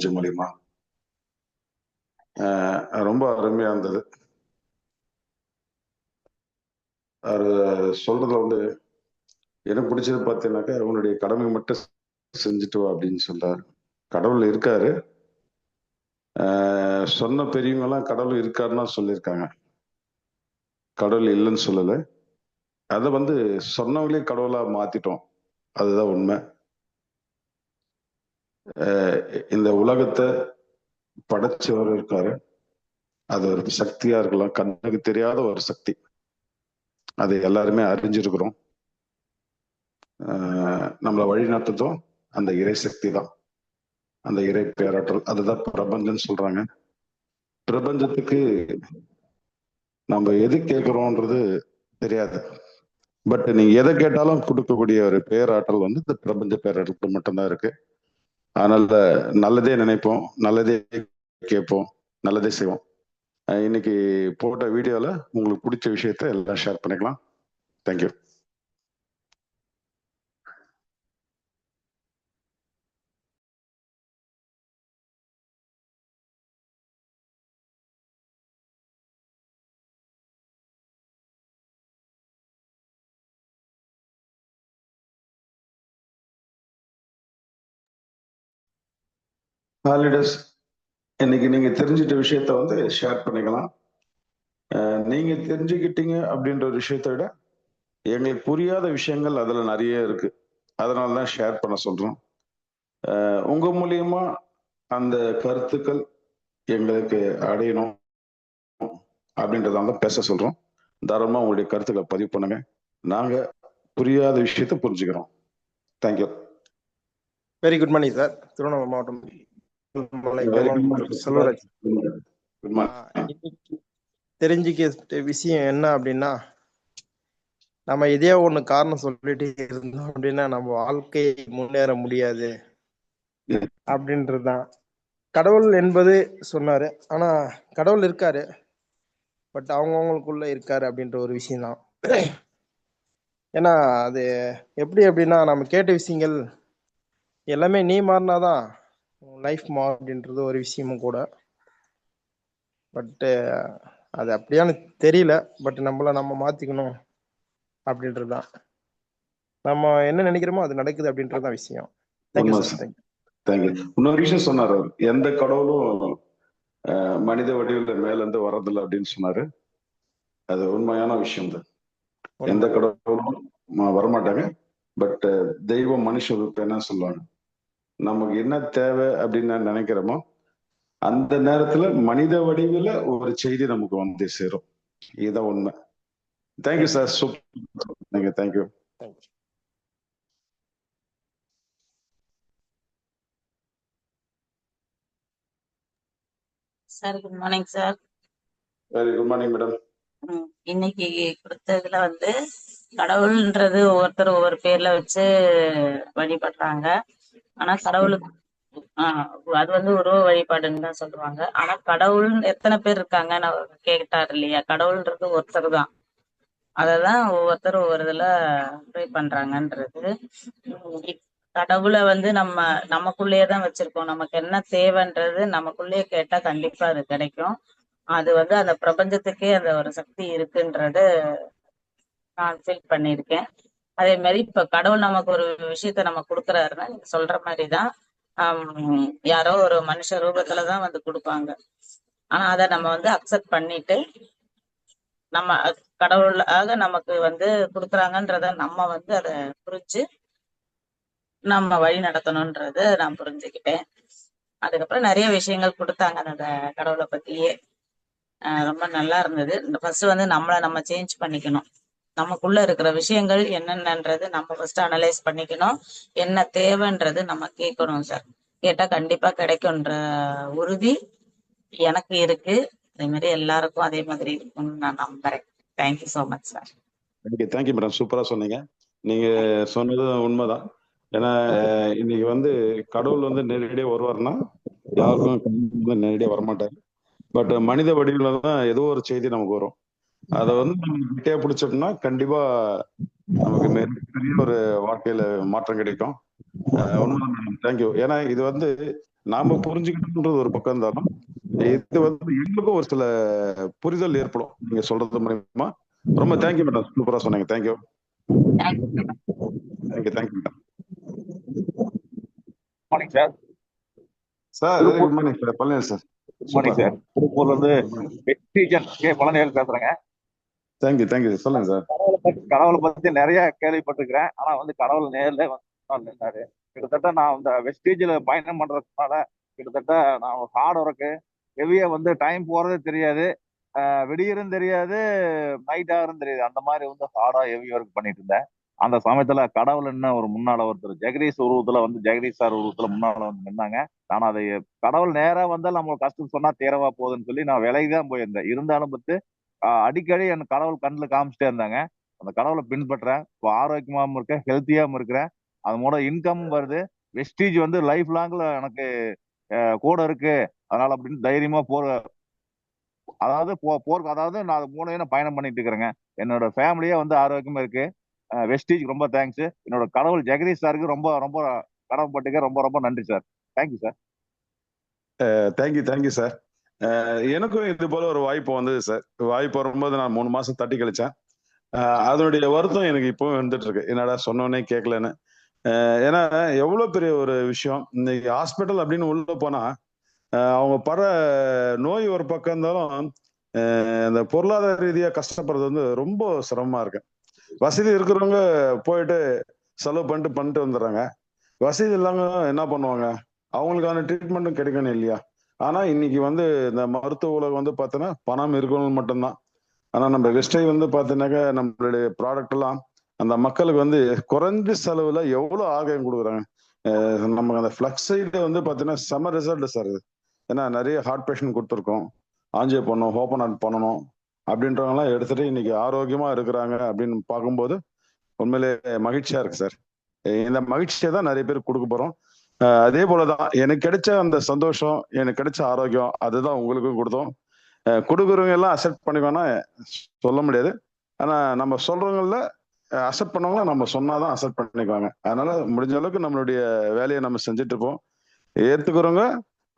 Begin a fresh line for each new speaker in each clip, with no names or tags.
Message மூலியமா ரொம்ப அருமையா இருந்தது. அவரு சொல்றதுல வந்து எனக்கு பிடிச்சது பார்த்தீங்கன்னாக்கா, உன்னுடைய கடமை மட்டும் செஞ்சுட்டு வா அப்படின்னு சொல்றாரு. கடவுள் இருக்காரு. சொன்ன பெரியவங்க எல்லாம் கடவுள் இருக்காருன்னா சொல்லியிருக்காங்க. கடவுள் இல்லைன்னு சொல்லல. அதை வந்து சொன்னவங்களே கடவுளா மாத்திட்டோம். அதுதான் உண்மை. இந்த உலகத்தை படைச்சவர் இருக்காரு. அது ஒரு சக்தியா இருக்கலாம், கண்ணுக்கு தெரியாத ஒரு சக்தி. அதை எல்லாருமே அறிஞ்சிருக்கிறோம். நம்மளை வழி நடத்துறதும் அந்த இறை சக்தி தான், அந்த இறை பேராற்றல். அதுதான் பிரபஞ்சம்னு சொல்றாங்க. பிரபஞ்சத்துக்கு நம்ம எது கேட்கிறோம்ன்றது தெரியாது. பட் நீங்க எதை கேட்டாலும் கொடுக்கக்கூடிய ஒரு பேராற்றல் வந்து இந்த பிரபஞ்ச பேராற்றல் மட்டும்தான் இருக்கு. அதனால நல்லதே நினைப்போம், நல்லதே கேட்போம், நல்லதே செய்வோம். இன்னைக்கு போட்ட வீடியோல உங்களுக்கு பிடிச்ச விஷயத்த எல்லாம் ஷேர் பண்ணிக்கலாம். தேங்க்யூ. ஹாலிடேஸ் இன்னைக்கு நீங்க தெரிஞ்சிட்ட விஷயத்த வந்து ஷேர் பண்ணிக்கலாம். நீங்க தெரிஞ்சுக்கிட்டீங்க அப்படின்ற ஒரு விஷயத்தை விட எங்களுக்கு புரியாத விஷயங்கள் அதுல நிறைய இருக்கு. அதனாலதான் ஷேர் பண்ண சொல்றோம். உங்க மூலியமா அந்த கருத்துக்கள் எங்களுக்கு அடையணும் அப்படின்றதால பேச சொல்றோம். தாராளமா உங்களுடைய கருத்துக்களை பதிவு பண்ணுங்க. நாங்க புரியாத விஷயத்தை புரிஞ்சுக்கிறோம். Thank you.
Very good morning sir. Tiruvannamalai மாவட்டம் செல்வராஜ். தெரிஞ்சுக்க விஷயம் என்ன அப்படின்னா, நம்ம இதே ஒண்ணு காரணம் சொல்லிட்டு இருந்தோம் அப்படின்னா நம்ம வாழ்க்கை முன்னேற முடியாது அப்படின்றதுதான். கடவுள் என்பது சொன்னாரு. ஆனா கடவுள் இருக்காரு, பட் அவங்கவுங்களுக்குள்ள இருக்காரு அப்படின்ற ஒரு விஷயம்தான். ஏன்னா அது எப்படி அப்படின்னா, நம்ம கேட்ட விஷயங்கள் எல்லாமே நீ மாறினாதான் லைஃப் மாறும் அப்படின்றது ஒரு விஷயமும் கூட. பட்டு அது அப்படியான்னு தெரியல. பட் நம்ம மாத்திக்கணும் அப்படின்றதுதான். நம்ம என்ன நினைக்கிறோமோ அது நடக்குது அப்படின்றதுதான் விஷயம். Thank you sir.
தேங்க்யூ. இன்னொரு விஷயம் சொன்னார் அவர், எந்த கடவுளும் மனித வடிவில் மேல இருந்து வர்றதில்லை அப்படின்னு சொன்னாரு. அது உண்மையான விஷயம் தான். எந்த கடவுளும் வரமாட்டாங்க. பட் தெய்வம் மனுஷ என்ன சொல்லுவாங்க, நமக்கு என்ன தேவை அப்படின்னு நினைக்கிறோமோ அந்த நேரத்துல மனித வடிவில் ஒரு செய்தி நமக்கு வந்து சேரும். இதுதான் உண்மை. Thank you sir. Super. Thank you.
Sir good morning sir.
Very good morning madam.
இன்னைக்கு கொடுத்ததுல வந்து கடவுள்ன்றது ஒவ்வொருத்தர் ஒவ்வொரு பேர்ல வச்சு வழிபடுறாங்க. ஆனா கடவுளுக்கு அது வந்து உருவ வழிபாடுன்னு தான் சொல்லுவாங்க. ஆனா கடவுள் எத்தனை பேர் இருக்காங்க நான் கேட்டாரு இல்லையா, கடவுள்ன்றது ஒருத்தர் தான். அததான் ஒவ்வொருத்தர் ஒவ்வொரு இதுல ப்ரே பண்றாங்கன்றது. கடவுளை வந்து நமக்குள்ளேயேதான் வச்சிருக்கோம். நமக்கு என்ன தேவைன்றது நமக்குள்ளேயே கேட்டா கண்டிப்பா அது கிடைக்கும். அது வந்து அந்த பிரபஞ்சத்துக்கே அந்த ஒரு சக்தி இருக்குன்றது நான் ஃபீல் பண்ணியிருக்கேன். அதே மாதிரி இப்ப கடவுள் நமக்கு ஒரு விஷயத்த நம்ம கொடுக்குறாருன்னா நீங்க சொல்ற மாதிரிதான் யாரோ ஒரு மனுஷ ரூபத்துலதான் வந்து கொடுப்பாங்க. ஆனா அதை நம்ம வந்து அக்செப்ட் பண்ணிட்டு நம்ம கடவுளாக நமக்கு வந்து கொடுக்குறாங்கன்றத நம்ம வந்து அதை புரிஞ்சு நம்ம வழி நடத்தணும்ன்றத நான் புரிஞ்சுக்கிட்டேன். அதுக்கப்புறம் நிறைய விஷயங்கள் கொடுத்தாங்க அந்த கடவுளை பத்தியே. ரொம்ப நல்லா இருந்தது. ஃபர்ஸ்ட் வந்து நம்ம சேஞ்ச் பண்ணிக்கணும். நமக்குள்ள இருக்கிற விஷயங்கள் என்னென்னன்றது நம்ம ஃபர்ஸ்ட் அனலைஸ் பண்ணிக்கணும். என்ன தேவைன்றது நம்ம கேட்கணும் சார். கேட்டா கண்டிப்பா கிடைக்கும்ன்ற உறுதி எனக்கு இருக்கு. அதே மாதிரி எல்லாருக்கும் அதே மாதிரி இருக்கும்னு நான் நம்புறேன். Thank you so much sir.
Thank you madam. சூப்பரா சொன்னீங்க. நீங்க சொன்னது உண்மைதான். ஏன்னா இன்னைக்கு வந்து கடவுள் வந்து நேரடியாக வருவார்னா யாருக்கும் நேரடியாக வரமாட்டாரு. பட் மனித வடிவில் தான் ஏதோ ஒரு செய்தி நமக்கு வரும். அதை வந்து நம்ம கிட்டே பிடிச்சோம்னா கண்டிப்பா நமக்கு மிகப்பெரிய ஒரு வாழ்க்கையில மாற்றம் கிடைக்கும். உண்மைதான் மேடம். தேங்க்யூ. ஏன்னா இது வந்து நாம புரிஞ்சுக்கணுன்றது ஒரு பக்கம் இருந்தாலும் இது வந்து எங்களுக்கும் ஒரு சில புரிதல் ஏற்படும் நீங்க சொல்றது மூலியமா. ரொம்ப தேங்க்யூ மேடம், சூப்பரா சொன்னீங்க. Thank you thank you thank you madam.
Morning sir.
Sir very good morning sir. Palanivel sir.
Morning sir. திருப்பூர்ல இருந்து வெஸ்டீஜன் கே பழனிவேல் பேசுறேங்க.
தேங்க்யூ தேங்க்யூ சொல்லுங்க சார்.
கடவுளை பத்தி நிறைய கேள்விப்பட்டிருக்கிறேன். ஆனா வந்து கடவுள் நேர்ல வந்து நின்னாரு. கிட்டத்தட்ட நான் இந்த வெஸ்டீஜ்ல பயணம் பண்றதுனால கிட்டத்தட்ட நான் ஹார்ட் ஒர்க்கு ஹெவியா வந்து டைம் போறதே தெரியாது, விடியரும் தெரியாது, நைட் ஆகும் தெரியாது. அந்த மாதிரி வந்து ஹார்டா ஹெவி ஒர்க் பண்ணிட்டு இருந்தேன். அந்த சமயத்துல கடவுள் என்ன ஒரு முன்னால ஒருத்தர் ஜெகதீஷ் உருவத்துல வந்து ஜெகதீஷ் சார் உருவத்துல முன்னால வந்து நின்னாங்க. நான் அதை கடவுள் நேரா வந்தா நம்ம கஷ்டம் சொன்னா தேரவா போகுதுன்னு சொல்லி நான் விலகி தான் போயிருந்தேன். இருந்தாலும் பத்து அடிக்கடி என் கடவுள் கண்ணில் காமிச்சிட்டே இருந்தாங்க. அந்த கடவுளை பின்பற்றேன். இப்போ ஆரோக்கியமாகவும் இருக்கேன், ஹெல்த்தியாகவும் இருக்கிறேன். அது மூலம் இன்கமும் வருது. வெஸ்டீஜ் வந்து லைஃப் லாங்ல எனக்கு கூட இருக்கு. அதனால அப்படின்னு தைரியமா அதாவது போருக்கு அதாவது நான் அது மூலையும் நான் பயணம் பண்ணிட்டு இருக்கிறேங்க. என்னோட ஃபேமிலியே வந்து ஆரோக்கியமா இருக்கு. வெஸ்டீஜ் ரொம்ப தேங்க்ஸ். என்னோட கடவுள் ஜெகதீஷ் சாருக்கு ரொம்ப ரொம்ப கடமைப்பட்டுக்க. ரொம்ப ரொம்ப நன்றி sir. Thank you sir.
Thank you thank you sir. எனக்கும் இது போல ஒரு வாய்ப்பு வந்தது சார். வாய்ப்பு வரும்போது நான் 3 மாசம் தட்டி கழிச்சேன். அதனுடைய வருத்தம் எனக்கு இப்போ வந்துட்டு இருக்கு. என்னடா சொன்னோன்னே கேட்கலன்னு. ஏன்னா எவ்வளவு பெரிய ஒரு விஷயம். இன்னைக்கு ஹாஸ்பிட்டல் அப்படின்னு உள்ள போனா அவங்க படுற நோய் ஒரு பக்கம் இருந்தாலும் இந்த பொருளாதார ரீதியா கஷ்டப்படுறது வந்து ரொம்ப சிரமமா இருக்கு. வசதி இருக்கிறவங்க போயிட்டு செலவு பண்ணிட்டு வந்துடுறாங்க. வசதி இல்லாம என்ன பண்ணுவாங்க? அவங்களுக்கான ட்ரீட்மெண்ட்டும் கிடைக்கணும் இல்லையா? ஆனா இன்னைக்கு வந்து இந்த மருத்துவ உலகம் வந்து பார்த்தோன்னா பணம் இருக்கணும் மட்டும்தான். ஆனா நம்ம வெஸ்டை வந்து பார்த்தீங்கன்னாக்கா நம்மளுடைய ப்ராடக்ட் எல்லாம் அந்த மக்களுக்கு வந்து குறைஞ்ச செலவுல எவ்வளவு ஆதாயம் கொடுக்குறாங்க. நமக்கு அந்த ஃபிளக்ஸ் சைடு வந்து பார்த்தீங்கன்னா செம ரிசல்ட் சார் இது. ஏன்னா நிறைய ஹார்ட் பேஷண்ட் கொடுத்துருக்கோம். ஆஞ்சியோ பண்ணணும், ஓப்பன் ஹார்ட் பண்ணணும் அப்படின்றவங்கலாம் எடுத்துட்டு இன்னைக்கு ஆரோக்கியமா இருக்கிறாங்க அப்படின்னு பார்க்கும்போது உண்மையிலே மகிழ்ச்சியா இருக்கு சார். இந்த மகிழ்ச்சியை தான் நிறைய பேருக்கு கொடுக்க போறோம். அதே போலதான் எனக்கு கிடைச்ச அந்த சந்தோஷம், எனக்கு கிடைச்ச ஆரோக்கியம் அதுதான் உங்களுக்கும் கொடுத்தோம். கொடுக்குறவங்க எல்லாம் அக்செப்ட் பண்ணிக்கோன்னா சொல்ல முடியாது. ஆனா நம்ம சொல்றவங்கள அக்செப்ட் பண்ணவங்கள நம்ம சொன்னாதான் அக்செப்ட் பண்ணிக்குவாங்க. அதனால முடிஞ்ச அளவுக்கு நம்மளுடைய வேலையை நம்ம செஞ்சுட்டு இருப்போம். ஏத்துக்கிறவங்க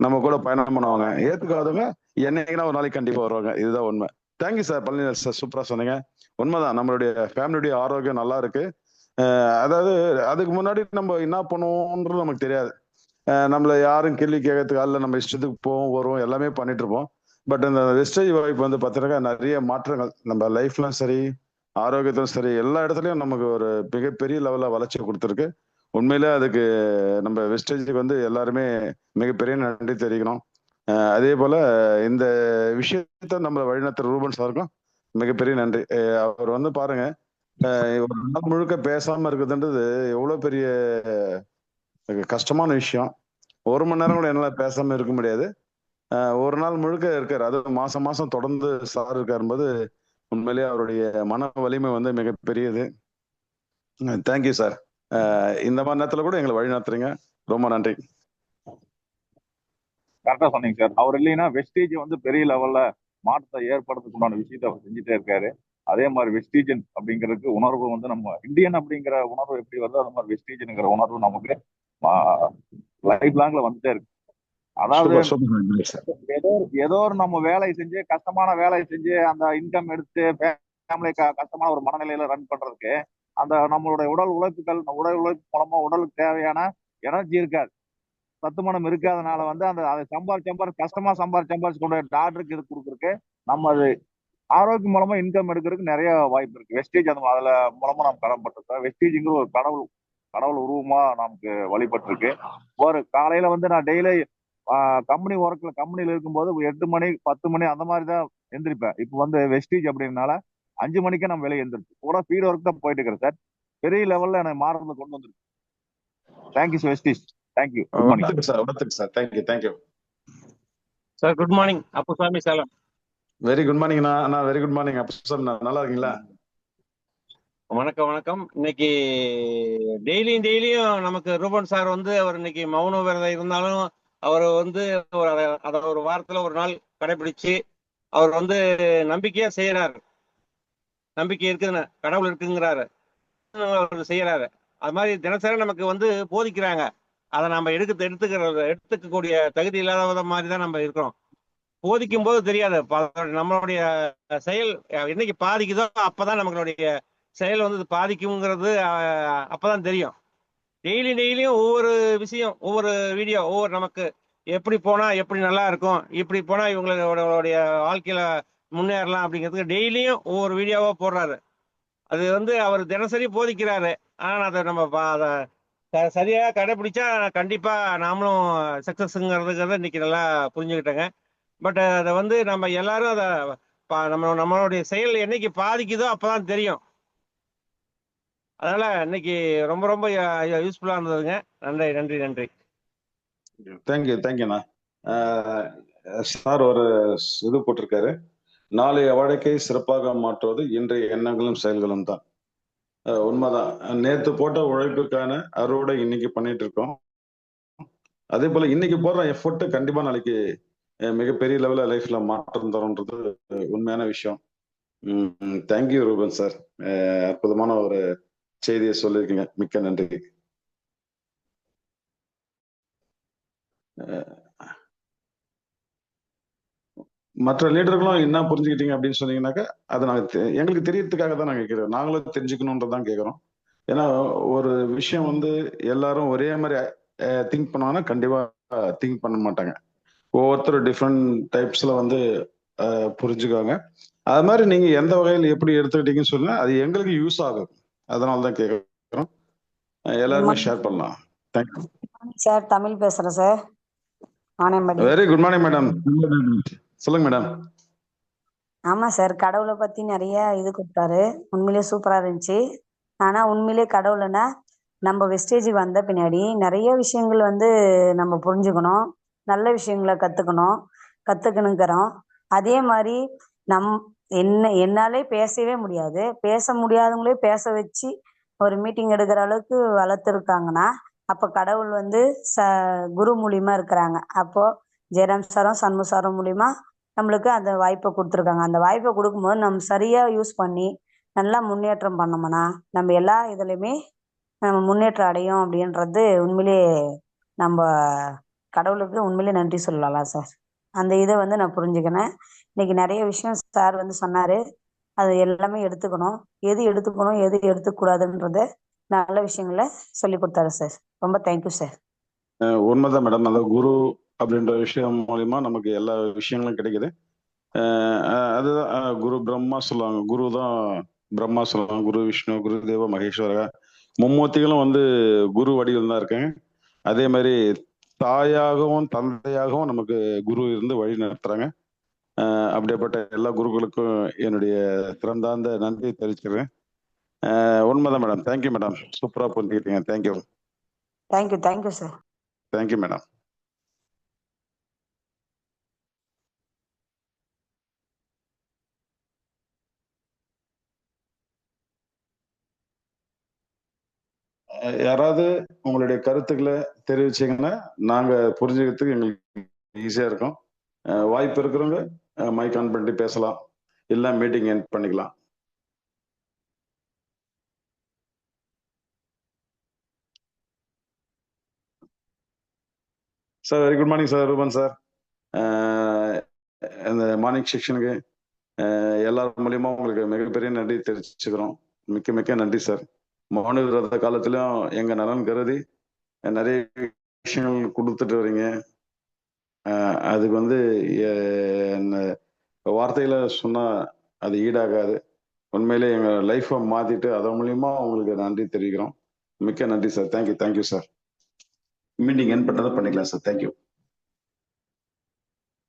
நம்ம கூட பயணம் பண்ணுவாங்க, ஏத்துக்காதவங்க என்னைக்குன்னா ஒரு நாளைக்கு கண்டிப்பா வருவாங்க. இதுதான் உண்மை. Thank you sir. பழனிவேல் சார் சூப்பரா சொன்னீங்க. உண்மைதான், நம்மளுடைய ஃபேமிலியுடைய ஆரோக்கியம் நல்லா இருக்கு. அதாவது அதுக்கு முன்னாடி நம்ம என்ன பண்ணுவோம்ன்றது நமக்கு தெரியாது. நம்மள யாரும் கேள்வி கேட்கறதுக்கு அல்ல, நம்ம இஷ்டத்துக்கு போவோம் வருவோம் எல்லாமே பண்ணிட்டு இருப்போம். பட் இந்த வெஸ்டேஜ் வாய்ப்பு வந்து பார்த்தீங்கன்னா நிறைய மாற்றங்கள் நம்ம லைஃப்லாம் சரி, ஆரோக்கியத்திலும் சரி, எல்லா இடத்துலயும் நமக்கு ஒரு மிகப்பெரிய லெவல்ல வளர்ச்சி கொடுத்துருக்கு. உண்மையிலே அதுக்கு நம்ம வெஸ்டேஜுக்கு வந்து எல்லாருமே மிகப்பெரிய நன்றி தெரிவிக்கணும். அதே போல இந்த விஷயத்த நம்மளை வழிநடத்துற ரூபன் சாருக்கும் மிகப்பெரிய நன்றி. அவர் வந்து பாருங்க, ஒரு நாள் முழுக்க பேசாம இருக்குதுன்றது எவ்வளவு பெரிய கஷ்டமான விஷயம். 1 மணி நேரம் கூட என்னால பேசாம இருக்க முடியாது. ஒரு நாள் முழுக்க இருக்காரு. அது மாசம் மாசம் தொடர்ந்து சார் இருக்காரும்போது உண்மையிலேயே அவருடைய மன வலிமை வந்து மிகப்பெரியது. Thank you sir. இந்த மாதிரி நேரத்துல கூட எங்களை வழி நடத்துறீங்க. ரொம்ப நன்றி.
கரெக்டா சொன்னீங்க சார். அவர் இல்லைன்னா வெஸ்டீஜ் வந்து பெரிய லெவல்ல மாற்றத்தை ஏற்படுறதுக்கு உண்டான விஷயத்தை அவர் செஞ்சுட்டே இருக்காரு. அதே மாதிரி வெஸ்டீஜன் அப்படிங்கிறதுக்கு உணர்வு வந்து நம்ம இந்தியன் அப்படிங்கிற உணர்வு எப்படி வருதோ அது மாதிரி வெஸ்டீஜனுங்கிற உணர்வு நமக்கு லைஃப் லாங்ல வந்துட்டே இருக்கு. அதாவது ஏதோ ஒரு நம்ம வேலை செஞ்சு கஷ்டமான வேலை செஞ்சு அந்த இன்கம் எடுத்து ஃபேமிலி கஷ்டமான ஒரு மனநிலையில ரன் பண்றதுக்கு அந்த நம்மளுடைய உடல் உழைப்பு மூலமா உடலுக்கு தேவையான எனர்ஜி இருக்காது, சத்துமானம் இருக்காதனால வந்து அந்த அதை கஷ்டமா சம்பாரிச்சு கொண்டு டாக்டருக்கு இது கொடுக்குறதுக்கு நம்ம அது ஆரோக்கியம் மூலமா இன்கம் எடுக்கிறதுக்கு நிறைய வாய்ப்பு இருக்கு. வெஸ்டேஜ் அந்த அதுல மூலமா நம்ம கடன்பட்டிருக்கோம். வெஸ்டேஜ்ங்கிற ஒரு கடவுள் உருவமா நமக்கு வழிபட்டு இருக்கு. ஒரு காலையில வந்து நான் டெய்லி கம்பெனியில இருக்கும்போது 8 மணி 10 மணி அந்த மாதிரி தான் எந்திரிப்பேன். இப்போ வந்து வெஸ்டேஜ் அப்படின்னால 5 மணிக்கே நம்ம வெளியே எந்திரிச்சு கூட ஃபீல்ட் ஒர்க் தான் போயிட்டு இருக்கிறேன் சார். பெரிய லெவல்ல எனக்கு மாறுதலை கொண்டு வந்துருக்கு. Thank you sir wastage. Thank you. Good morning
sir. Thank you
sir. Good morning. Appusamy Salem.
Very good morning. Very good morning Appusamy. நல்லா இருக்கீங்களா?
வணக்கம். இன்னைக்கு டெய்லியும் நமக்கு ரூபன் சார் வந்து அவர் இன்னைக்கு மௌன விரதம் இருந்தாலும் அவர் வந்து அதை ஒரு வாரத்துல ஒரு நாள் கடைபிடிச்சு அவர் வந்து நம்பிக்கையா செய்யறாரு. நம்பிக்கை இருக்குன்னு கடவுள் இருக்குங்கிறாரு, அவர் செய்யறாரு. அது மாதிரி தினசரி நமக்கு வந்து போதிக்கிறாங்க. அதை நம்ம எடுத்துக்கக்கூடிய தகுதி இல்லாத மாதிரி தான் நம்ம இருக்கிறோம். போதிக்கும் போது தெரியாது, நம்மளுடைய செயல் என்னைக்கு பாதிக்குதோ அப்பதான் நம்மளுடைய செயல் வந்து பாதிக்குங்கிறது அப்பதான் தெரியும். டெய்லியும் ஒவ்வொரு விஷயம், ஒவ்வொரு வீடியோ, ஒவ்வொரு நமக்கு எப்படி போனா எப்படி நல்லா இருக்கும், இப்படி போனா இவங்களுடைய வாழ்க்கையில முன்னேறலாம் அப்படிங்கிறதுக்கு டெய்லியும் ஒவ்வொரு வீடியோவா போடுறாரு. அது வந்து அவர் தினசரி போதிக்கிறாரு. ஆனா அதை நம்ம அதை சரியா கடைபிடிச்சா கண்டிப்பா நாமளும் சக்சஸ்ங்கிறதுங்கிறத இன்னைக்கு நல்லா புரிஞ்சுக்கிட்டேங்க. பட் அதை வந்து நம்ம எல்லாரும் அதை நம்மளுடைய செயல் என்னைக்கு பாதிக்குதோ அப்பதான் தெரியும். அதனால இன்னைக்கு ரொம்ப ரொம்ப யூஸ்ஃபுல்லா இருந்ததுங்க. நன்றி.
தேங்க்யூண்ணா. சார் ஒரு இது போட்டிருக்காரு, நாளைய வாழ்க்கை சிறப்பாக மாற்றுவது இன்றைய எண்ணங்களும் செயல்களும் தான். உண்மைதான். நேத்து போட்ட உழைப்புக்கான அறுவடை இன்னைக்கு பண்ணிட்டு இருக்கோம். அதே போல இன்னைக்கு போடுற எஃபர்ட் கண்டிப்பா நாளைக்கு மிகப்பெரிய லெவல்ல லைஃப்ல மாற்றம் தரும்ன்றது உண்மையான விஷயம். தேங்க்யூ ரூபன் சார், அற்புதமான ஒரு செய்தியை சொல்லியிருக்கீங்க. மிக்க நன்றி. மற்ற லீடர்களும் என்ன புரிஞ்சுக்கிட்டீங்க அப்படின்னு சொன்னீங்கன்னாக்கா அதை நாங்க எங்களுக்கு தெரியறதுக்காக தான் நாங்க கேட்கிறோம். நாங்களும் தெரிஞ்சுக்கணுன்றதான் கேட்கிறோம். ஏன்னா ஒரு விஷயம் வந்து எல்லாரும் ஒரே மாதிரி திங்க் பண்ணுவாங்கன்னா கண்டிப்பா திங்க் பண்ண மாட்டாங்க. ஒவ்வொருத்தரும் டிஃப்ரெண்ட் டைப்ஸ்ல வந்து புரிஞ்சுக்குவாங்க. அது மாதிரி நீங்க எந்த வகையில் எப்படி எடுத்துக்கிட்டீங்கன்னு சொல்லுங்க, அது எங்களுக்கு யூஸ் ஆகும். அதனால தான் கேட்கிறோம். எல்லாருமே ஷேர் பண்ணலாம். Thank you
sir. தமிழ் பேசுறேன் sir.
Very good morning madam. சொல்லுங்க மேடம்.
ஆமா சார், கடவுளை பத்தி நிறைய இது கொடுத்தாரு. உண்மையிலேயே சூப்பரா இருந்துச்சு. ஆனா உண்மையிலேயே கடவுளைன்னா நம்ம வெஸ்டேஜுக்கு வந்த பின்னாடி நிறைய விஷயங்கள் வந்து நம்ம புரிஞ்சுக்கணும், நல்ல விஷயங்களை கத்துக்கணுங்கிறோம். அதே மாதிரி என்னாலே பேசவே முடியாது, பேச முடியாதவங்களே பேச வச்சு ஒரு மீட்டிங் எடுக்கிற அளவுக்கு வளர்த்துருக்காங்கன்னா அப்ப கடவுள் வந்து குரு மூலியமா இருக்கிறாங்க. அப்போ ஜெயராம் சாரும் சண்முக சாரும் மூலியமா நம்மளுக்கு அந்த வாய்ப்பை கொடுத்துருக்காங்க. அந்த வாய்ப்பை கொடுக்கும்போது நம்ம சரியா யூஸ் பண்ணி நல்லா முன்னேற்றம் பண்ணோம்னா நம்ம எல்லா இதுலையுமே நம்ம முன்னேற்றம் அடையும் அப்படின்றது உண்மையிலே நம்ம கடவுளுக்கு உண்மையிலே நன்றி சொல்லலாம் சார். அந்த இதை வந்து நான் புரிஞ்சுக்கினேன். இன்னைக்கு நிறைய விஷயம் சார் வந்து சொன்னாரு, அது எல்லாமே எடுத்துக்கணும், எது எடுத்துக்கூடாதுன்றத நல்ல விஷயங்களை சொல்லி கொடுத்தாரு சார். ரொம்ப தேங்க்யூ சார்.
உண்மைதான் மேடம். அந்த குரு அப்படின்ற விஷயம் மூலியமா நமக்கு எல்லா விஷயங்களும் கிடைக்குது. அதுதான் குரு பிரம்மா சொல்லுவாங்க, குரு தான் பிரம்மா சொல்லுவாங்க, குரு விஷ்ணு, குரு தேவ மகேஸ்வர, மும்மூர்த்திகளும் வந்து குரு வடிவில் தான் இருக்காங்க. அதே மாதிரி தாயாகவும் தந்தையாகவும் நமக்கு குரு இருந்து வழி நடத்துறாங்க. அப்படிப்பட்ட எல்லா குருக்களுக்கும் என்னுடைய திறந்தார்ந்த நன்றி தெரிவிச்சுக்கிறேன். உண்மைதான் மேடம். தேங்க்யூ மேடம், சூப்பரா புரிஞ்சுக்கிட்டீங்க.
Thank you sir.
Thank you madam. யாராவது உங்களுடைய கருத்துக்களை தெரிவிச்சீங்கன்னா நாங்க புரிஞ்சுக்கிறதுக்கு எங்களுக்கு ஈஸியா இருக்கும். வாய்ப்பு இருக்கிறவங்க மைக் ஆன் பண்ணிட்டு பேசலாம், இல்ல மீட்டிங் எண்ட் பண்ணிக்கலாம். Sir very good morning sir, Ruban sir. இந்த மார்னிங் செக்ஷனுக்கு எல்லாரும் மூலியமா உங்களுக்கு மிகப்பெரிய நன்றி தெரிவிச்சுக்கிறோம். மிக்க நன்றி சார். மௌன விரத காலத்திலும் எங்க நலன் கருதி நிறைய விஷயங்கள் கொடுத்துட்டு வரீங்க. அதுக்கு வந்து வார்த்தையில சொன்னா அது ஈடாகாது. உண்மையிலே எங்க லைஃப்பை மாத்திட்டு அதன் மூலியமா உங்களுக்கு நன்றி தெரிவிக்கிறோம். மிக்க நன்றி சார். Thank you sir. மீட்டிங் என் பண்ணதை பண்ணிக்கலாம் சார். தேங்க்யூ.